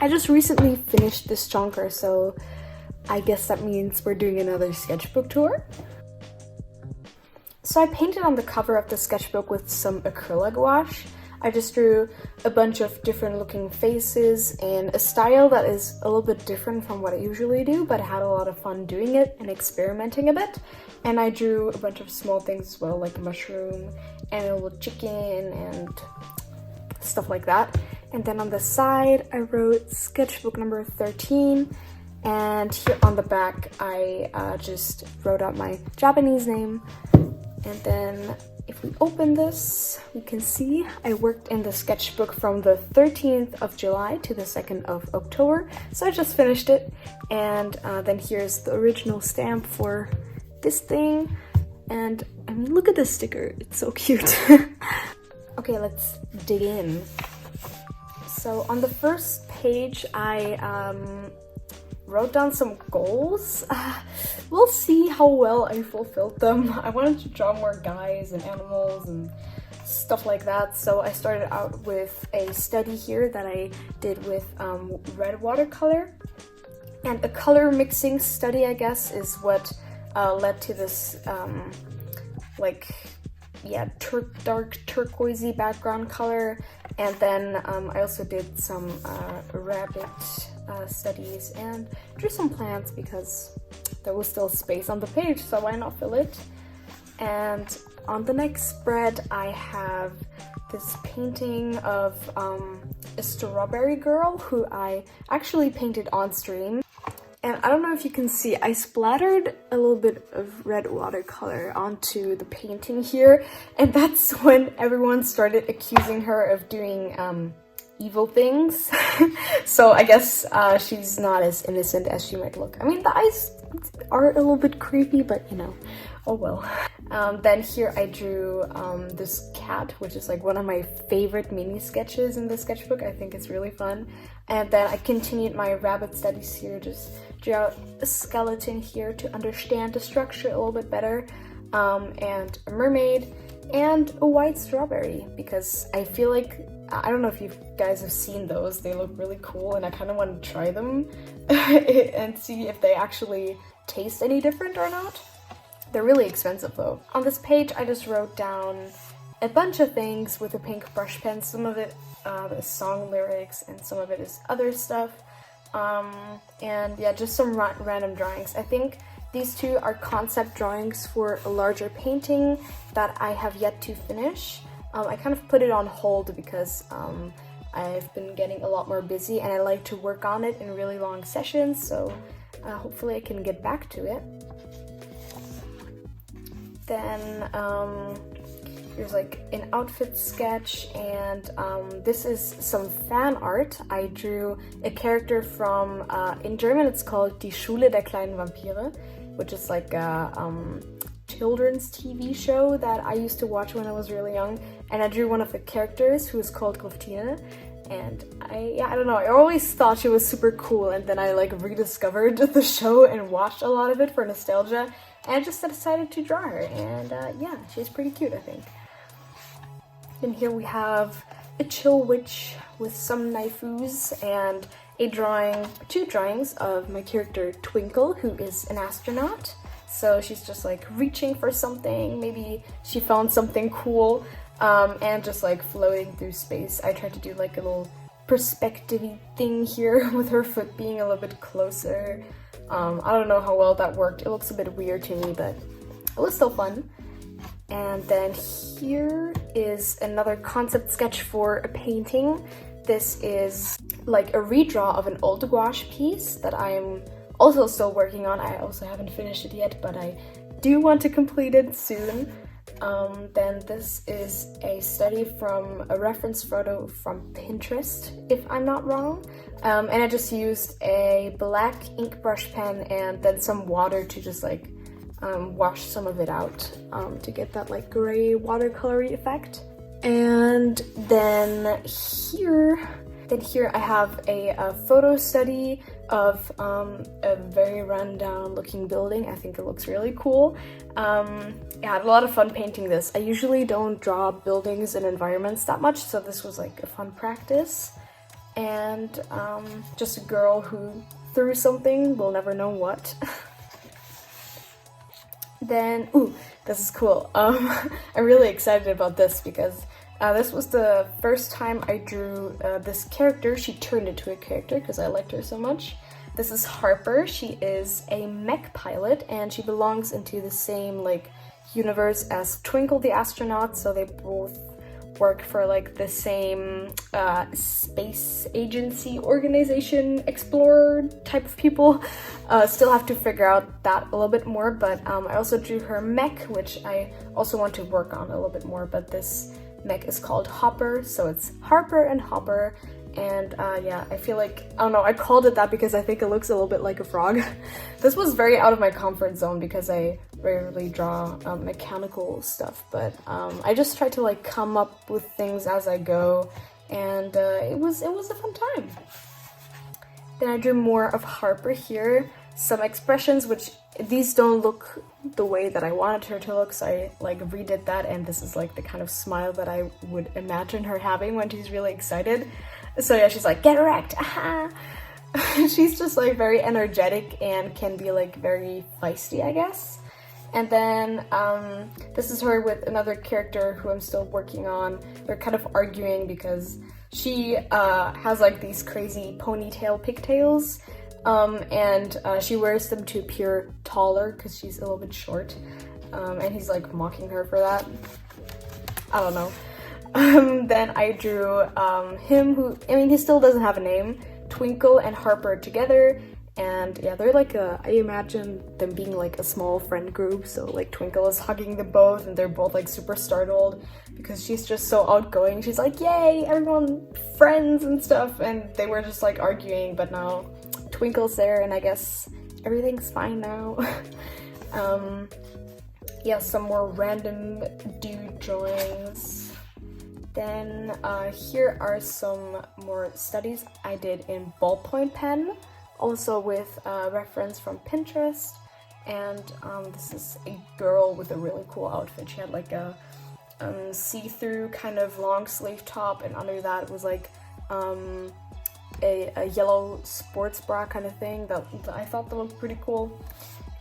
I just recently finished this chonker, so I guess that means we're doing another sketchbook tour. So I painted on the cover of the sketchbook with some acrylic gouache. I just drew a bunch of different looking faces and a style that is a little bit different from what I usually do, but I had a lot of fun doing it and experimenting a bit. And I drew a bunch of small things as well, like a mushroom and a little chicken and stuff like that. And then on the side, I wrote sketchbook number 13. And here on the back, I just wrote out my Japanese name. And then if we open this, we can see I worked in the sketchbook from the 13th of July to the 2nd of October. So I just finished it. And then here's the original stamp for this thing. And I mean, look at this sticker. It's so cute. Okay, let's dig in. So on the first page, I wrote down some goals. We'll see how well I fulfilled them. I wanted to draw more guys and animals and stuff like that. So I started out with a study here that I did with red watercolor. And a color mixing study, I guess, is what led to this dark turquoisey background color. And then I also did some rabbit studies and drew some plants because there was still space on the page, so why not fill it? And on the next spread, I have this painting of a strawberry girl who I actually painted on stream. And I don't know if you can see, I splattered a little bit of red watercolor onto the painting here, and that's when everyone started accusing her of doing evil things. So I guess she's not as innocent as she might look. I mean, the eyes are a little bit creepy, but you know, oh well. Then here I drew this cat, which is like one of my favorite mini sketches in the sketchbook. I think it's really fun. And then I continued my rabbit studies here, just drew out a skeleton here to understand the structure a little bit better, and a mermaid and a white strawberry, because I feel like, I don't know if you guys have seen those, they look really cool and I kind of want to try them and see if they actually taste any different or not. They're really expensive though. On this page I just wrote down a bunch of things with a pink brush pen. Some of it is song lyrics and some of it is other stuff. And yeah, just some random drawings. I think these two are concept drawings for a larger painting that I have yet to finish. I kind of put it on hold because I've been getting a lot more busy and I like to work on it in really long sessions, so hopefully I can get back to it. Then here's like an outfit sketch, and this is some fan art. I drew a character from, in German it's called Die Schule der kleinen Vampire, which is like a children's TV show that I used to watch when I was really young, and I drew one of the characters who is called Griftine, and I don't know, I always thought she was super cool, and then I like rediscovered the show and watched a lot of it for nostalgia, and I just decided to draw her, and yeah, she's pretty cute, I think. Then here we have a chill witch with some naifus and two drawings of my character Twinkle, who is an astronaut. So she's just like reaching for something, maybe she found something cool, and just like floating through space. I tried to do like a little perspective-y thing here with her foot being a little bit closer. I don't know how well that worked. It looks a bit weird to me, but it was still fun. And then here is another concept sketch for a painting. This is like a redraw of an old gouache piece that I'm also still working on. I also haven't finished it yet, but I do want to complete it soon. Then this is a study from a reference photo from Pinterest, if I'm not wrong. And I just used a black ink brush pen and then some water to just like wash some of it out to get that like gray watercolory effect. And then here I have a photo study of a very rundown looking building. I think it looks really cool. Yeah, I had a lot of fun painting this. I usually don't draw buildings and environments that much, so this was like a fun practice. and just a girl who threw something, we'll never know what. Then, ooh, this is cool. I'm really excited about this because this was the first time I drew this character. She turned into a character because I liked her so much. This is Harper. She is a mech pilot and she belongs into the same like universe as Twinkle the astronaut, so they both work for like the same space agency organization explorer type of people. Still have to figure out that a little bit more, but I also drew her mech, which I also want to work on a little bit more, but this mech is called Hopper, so it's Harper and Hopper. And yeah, I feel like, I don't know, I called it that because I think it looks a little bit like a frog. This was very out of my comfort zone because I rarely draw mechanical stuff, but I just try to like come up with things as I go, and it was a fun time. Then I drew more of Harper here, some expressions which these don't look the way that I wanted her to look, so I like redid that, and this is like the kind of smile that I would imagine her having when she's really excited. So yeah, she's like, get wrecked, aha! She's just like very energetic and can be like very feisty, I guess. And then this is her with another character who I'm still working on. They're kind of arguing because she has like these crazy ponytail pigtails, and she wears them to appear taller because she's a little bit short, and he's like mocking her for that. I don't know. Then I drew him, who, I mean, he still doesn't have a name, Twinkle and Harper together, and yeah, they're like I imagine them being like a small friend group, so like Twinkle is hugging them both, and they're both like super startled because she's just so outgoing. She's like, yay, everyone, friends and stuff, and they were just like arguing, but now Twinkle's there, and I guess everything's fine now. Yeah, some more random dude drawings. Then here are some more studies I did in ballpoint pen, also with reference from Pinterest. And this is a girl with a really cool outfit. She had like a see-through kind of long sleeve top, and under that was like a yellow sports bra kind of thing that I thought that looked pretty cool.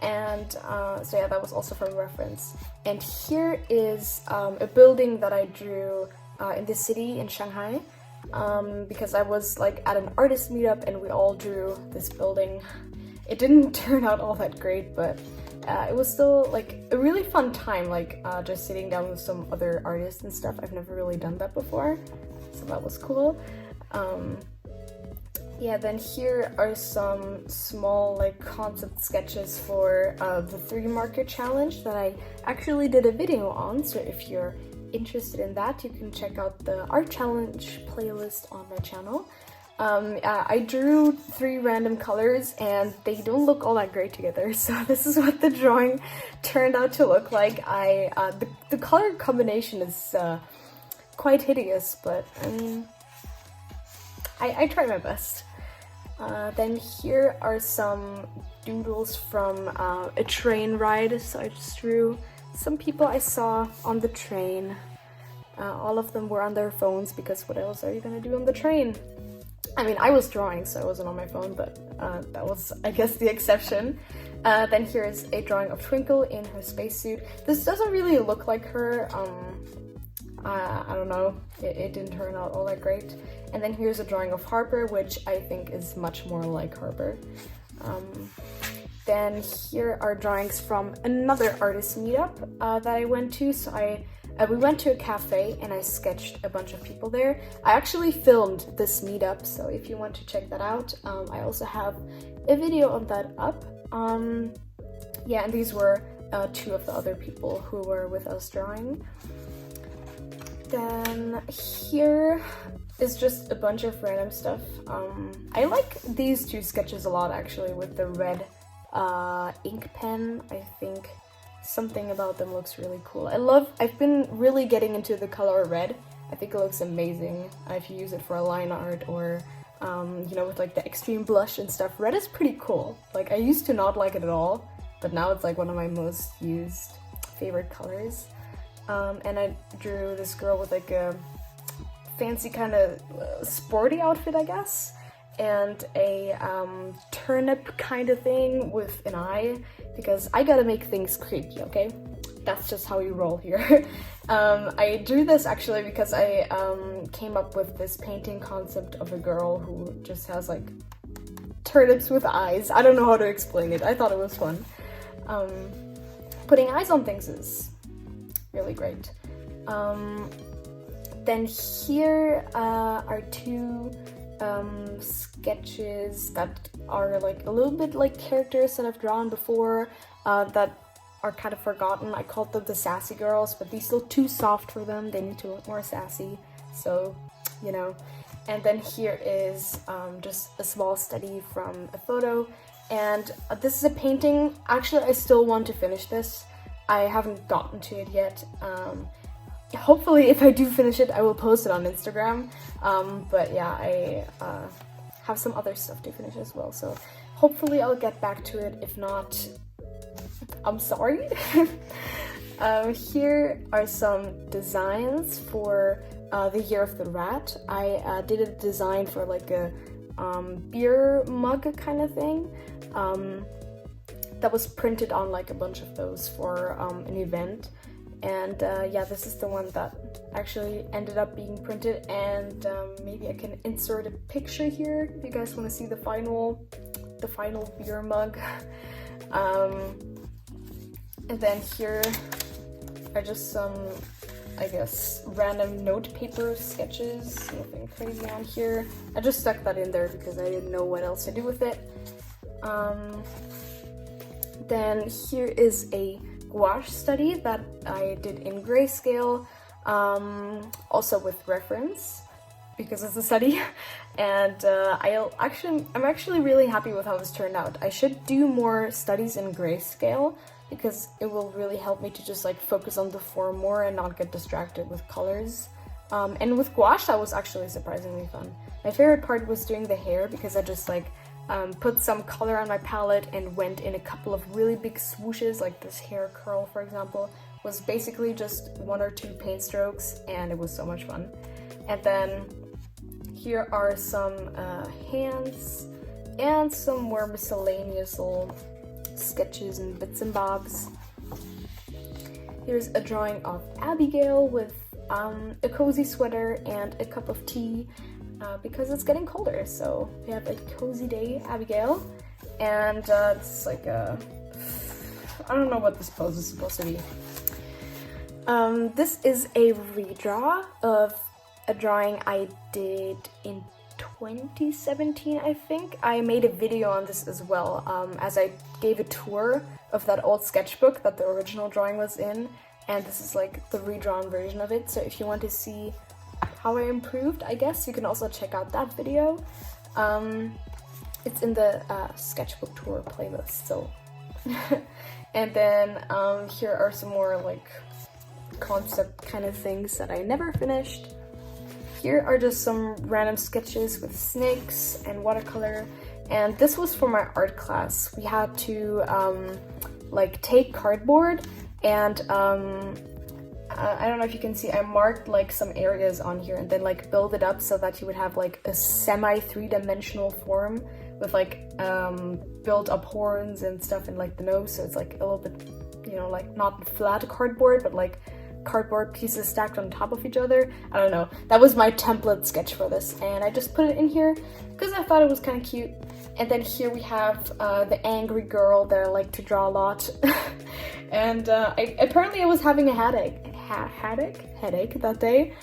And so yeah, that was also from reference. And here is a building that I drew in the city in Shanghai, because I was like at an artist meetup and we all drew this building. It didn't turn out all that great, but it was still like a really fun time, like just sitting down with some other artists and stuff. I've never really done that before, so that was cool. Yeah, then here are some small like concept sketches for the 3 marker challenge that I actually did a video on, so if you're interested in that, you can check out the art challenge playlist on my channel. I drew 3 random colors and they don't look all that great together, so this is what the drawing turned out to look like. The color combination is quite hideous, but I mean, I tried my best. Then here are some doodles from a train ride, so I just drew some people I saw on the train. All of them were on their phones because what else are you gonna do on the train? I mean, I was drawing, so I wasn't on my phone, but that was, I guess, the exception. Then here's a drawing of Twinkle in her spacesuit. This doesn't really look like her. I don't know, it didn't turn out all that great. And then here's a drawing of Harper, which I think is much more like Harper. Then here are drawings from another artist meetup that I went to. So we went to a cafe and I sketched a bunch of people there. I actually filmed this meetup, so if you want to check that out, I also have a video of that up. Yeah, and these were 2 of the other people who were with us drawing. Then here is just a bunch of random stuff. I like these 2 sketches a lot, actually, with the red ink pen. I think something about them looks really cool. I've been really getting into the color red. I think it looks amazing if you use it for a line art or you know, with like the extreme blush and stuff. Red is pretty cool. Like, I used to not like it at all, but now it's like one of my most used favorite colors. And I drew this girl with like a fancy kind of sporty outfit, I guess, and a turnip kind of thing with an eye, because I gotta make things creepy, okay? That's just how we roll here. I drew this actually because I came up with this painting concept of a girl who just has like turnips with eyes. I don't know how to explain it. I thought it was fun. Putting eyes on things is really great. Then here are two sketches that are like a little bit like characters that I've drawn before that are kind of forgotten. I called them the Sassy Girls, but these look too soft for them. They need to look more sassy, so, you know. And then here is just a small study from a photo, and this is a painting. Actually, I still want to finish this. I haven't gotten to it yet. Hopefully, if I do finish it, I will post it on Instagram. But yeah, I have some other stuff to finish as well, so hopefully I'll get back to it. If not, I'm sorry. Here are some designs for the Year of the Rat. I did a design for like a beer mug kind of thing that was printed on like a bunch of those for an event. And yeah, this is the one that actually ended up being printed, and maybe I can insert a picture here if you guys want to see the final beer mug. And then here are just some, I guess, random notepaper sketches. Nothing crazy on here. I just stuck that in there because I didn't know what else to do with it. Then here is a gouache study that I did in grayscale, also with reference because it's a study. And I'm actually really happy with how this turned out. I should do more studies in grayscale, because it will really help me to just like focus on the form more and not get distracted with colors. And with gouache, that was actually surprisingly fun. My favorite part was doing the hair, because I just like put some color on my palette and went in a couple of really big swooshes, like this hair curl, for example, was basically just 1 or 2 paint strokes, and it was so much fun. And then here are some hands and some more miscellaneous little sketches and bits and bobs. Here's a drawing of Abigail with a cozy sweater and a cup of tea, because it's getting colder, so we have a cozy day, Abigail. And it's like a, I don't know what this pose is supposed to be. This is a redraw of a drawing I did in 2017, I think. I made a video on this as well, as I gave a tour of that old sketchbook that the original drawing was in, and this is like the redrawn version of it. So if you want to see how I improved, I guess you can also check out that video. It's in the sketchbook tour playlist, so. And then here are some more like concept kind of things that I never finished. Here are just some random sketches with snakes and watercolor, and this was for my art class. We had to like take cardboard and I don't know if you can see, I marked like some areas on here and then like build it up so that you would have like a semi 3-dimensional form with like built up horns and stuff and like the nose, so it's like a little bit, you know, like not flat cardboard but like cardboard pieces stacked on top of each other. I don't know. That was my template sketch for this, and I just put it in here because I thought it was kind of cute. And then here we have the angry girl that I like to draw a lot. And apparently I was having a headache that day.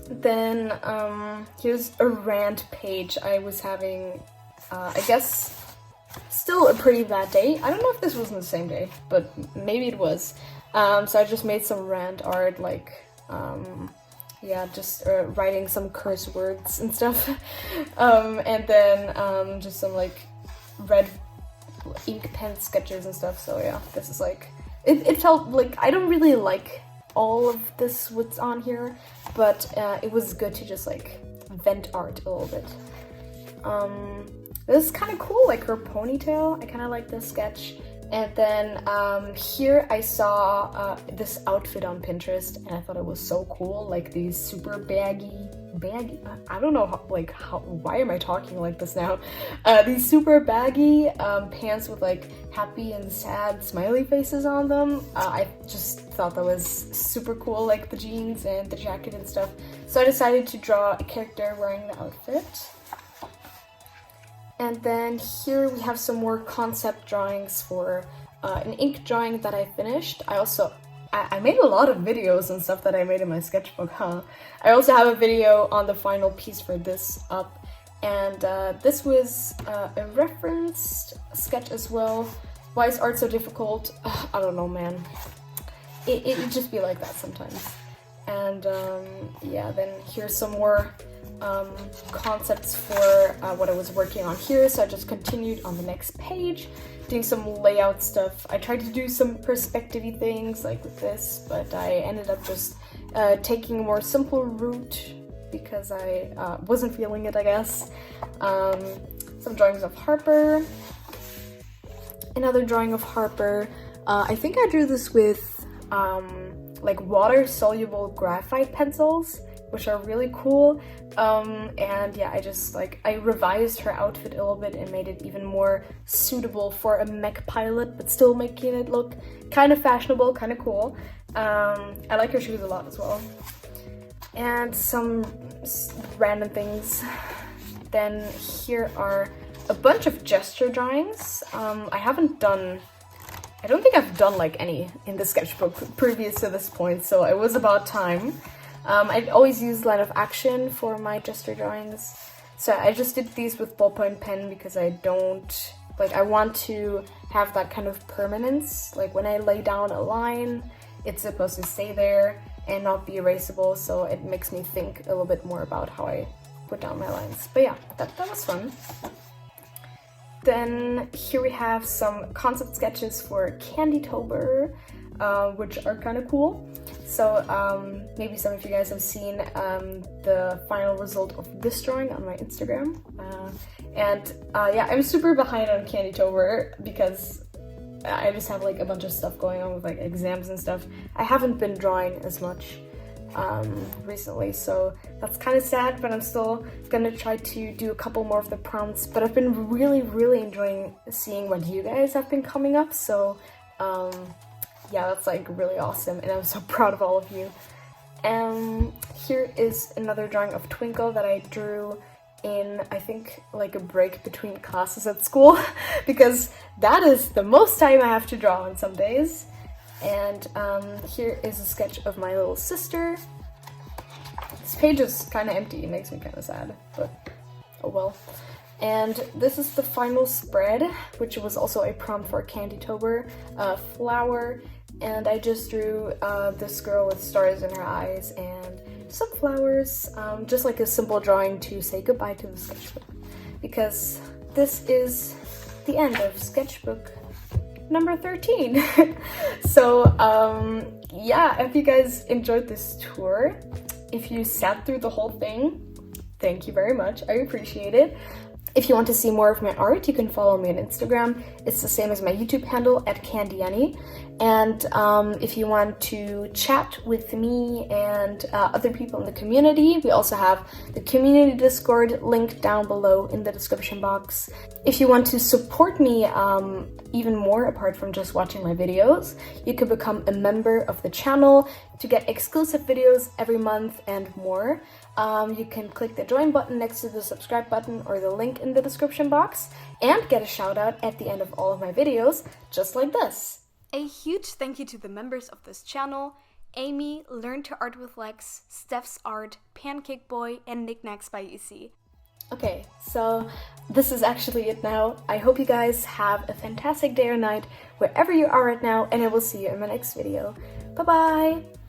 Then here's a rant page. I was having, I guess, still a pretty bad day. I don't know if this was on the same day, but maybe it was. So I just made some rant art, like, yeah, just writing some curse words and stuff. And then just some like red ink pen sketches and stuff. So yeah, this is like, it felt like, I don't really like all of this what's on here, but it was good to just like vent art a little bit. This is kind of cool, like her ponytail. I kind of like this sketch. And then here I saw this outfit on Pinterest, and I thought it was so cool, like these super baggy, I don't know why am I talking like this now? These super baggy pants with like happy and sad smiley faces on them. I just thought that was super cool, like the jeans and the jacket and stuff. So I decided to draw a character wearing the outfit. And then here we have some more concept drawings for an ink drawing that I finished. I made a lot of videos and stuff that I made in my sketchbook, huh? I also have a video on the final piece for this up. And this was a referenced sketch as well. Why is art so difficult? I don't know, man. It just be like that sometimes. And yeah, then here's some more concepts for what I was working on here. So I just continued on the next page, doing some layout stuff. I tried to do some perspective-y things like with this, but I ended up just taking a more simple route because I wasn't feeling it, I guess. Some drawings of Harper. Another drawing of Harper. I think I drew this with like water-soluble graphite pencils, which are really cool. And yeah, I revised her outfit a little bit and made it even more suitable for a mech pilot, but still making it look kind of fashionable, kind of cool. I like her shoes a lot as well. And some random things. Then here are a bunch of gesture drawings. I don't think I've done like any in the sketchbook previous to this point, so it was about time. I always use line of action for my gesture drawings. So I just did these with ballpoint pen because I want to have that kind of permanence. Like when I lay down a line, it's supposed to stay there and not be erasable, so it makes me think a little bit more about how I put down my lines. But yeah, that was fun. Then here we have some concept sketches for Candytober, which are kind of cool. So maybe some of you guys have seen the final result of this drawing on my Instagram. Yeah, I'm super behind on Candytober because I just have like a bunch of stuff going on with like exams and stuff. I haven't been drawing as much recently, so that's kind of sad, but I'm still gonna try to do a couple more of the prompts. But I've been really enjoying seeing what you guys have been coming up, so yeah, that's like really awesome, and I'm so proud of all of you. Here is another drawing of Twinkle that I drew in, I think, like a break between classes at school because that is the most time I have to draw on some days. And here is a sketch of my little sister. This page is kind of empty, it makes me kind of sad, but oh well. And this is the final spread, which was also a prompt for Candytober, flower. And I just drew this girl with stars in her eyes and some flowers, just like a simple drawing to say goodbye to the sketchbook. Because this is the end of sketchbook number 13. So yeah, if you guys enjoyed this tour, if you sat through the whole thing, thank you very much, I appreciate it. If you want to see more of my art, you can follow me on Instagram. It's the same as my YouTube handle at Candyjani. And if you want to chat with me and other people in the community, we also have the community Discord linked down below in the description box. If you want to support me even more apart from just watching my videos, you can become a member of the channel to get exclusive videos every month and more. You can click the join button next to the subscribe button or the link in the description box and get a shout out at the end of all of my videos, just like this. A huge thank you to the members of this channel: Amy, Learn to Art with Lex, Steph's Art, Pancake Boy, and Knickknacks by EC. Okay, so this is actually it now. I hope you guys have a fantastic day or night wherever you are right now, and I will see you in my next video. Bye bye!